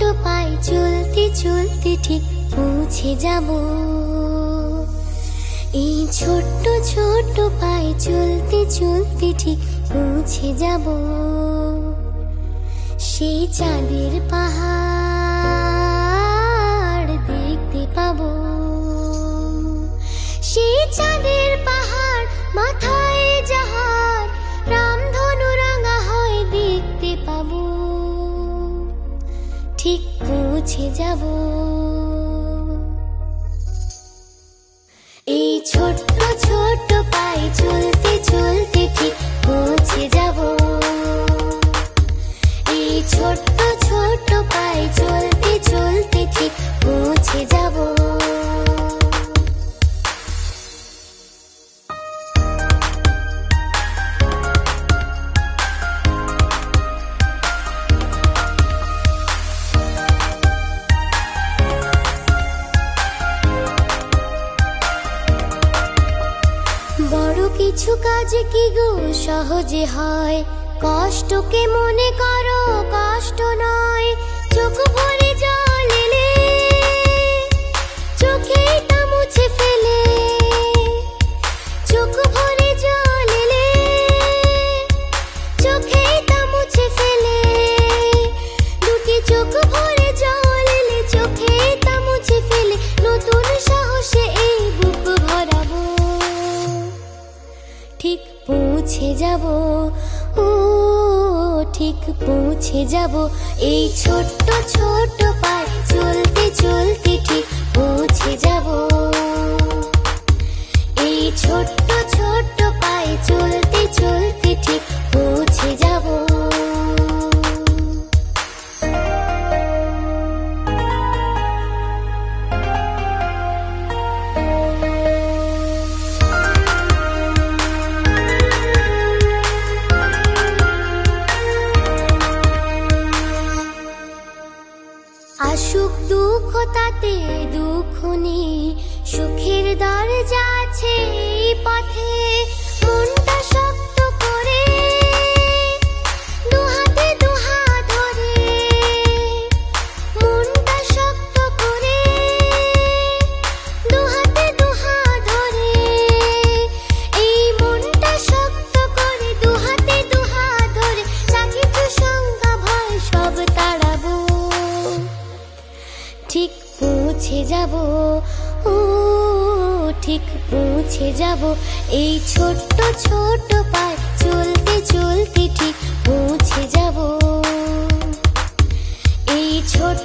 ছোট পায়ে চলতে চলতে ঠিক পৌঁছে যাব। এই ছোট্ট ছোট্ট পায়ে চলতে চলতে ঠিক পৌঁছে যাব সেই চাঁদের পাহাড় দেখতে পাবো। সেই চাঁদের পাহাড় মাথায় যাহার রামধনু রাঙা হয় দেখতে পাবো। ঠিক পৌঁছে যাব। এই ছোট্ট ছোট্ট পায়ে চলতে চলতে ঠিক পৌঁছে যাব। এই ছোট্ট ছোট্ট পায়ে চলতে চলতে ঠিক পৌঁছে যাব। বড় কিছু কাজ কি গো সহজে হয়, কষ্টকে মনে করো কষ্ট নয়। চোখ ভরে জল এলে চোখে তা মুছে ফেলে, চোখ ভরে জল এলে চোখে তা মুছে ফেলে। দুটি চোখ ভরে জল এলে চোখে তা মুছে ফেলে, নতুন সাহসে এই বুক ভরাবো। ঠিক পৌঁছে যাব, ও ঠিক পৌঁছে যাব। এই ছোট্ট ছোট্ট পায়ে চলতে চলতে ঠিক পৌঁছে যাব। এই ছোট্ট ছোট্ট পায়ে চলতে চলতে ঠিক পৌঁছে যাব। আসুক দুঃখ তাতে দুঃখ নেই, সুখের দরজা আছে এই পথে। মনটা শক্ত করে দুহাতে দুহাত ধরে, মনটা শক্ত করে দুহাতে দুহাত ধরে। এই মনটা শক্ত করে দুহাতে দুহাত ধরে, যা কিছু শঙ্কা ভয় সব তাড়াবো। ঠিক পৌঁছে যাব, ও ঠিক পৌঁছে যাব। এই ছোট্ট ছোট্ট পায়ে চলতে চলতে ঠিক পৌঁছে যাব। এই ছোট্ট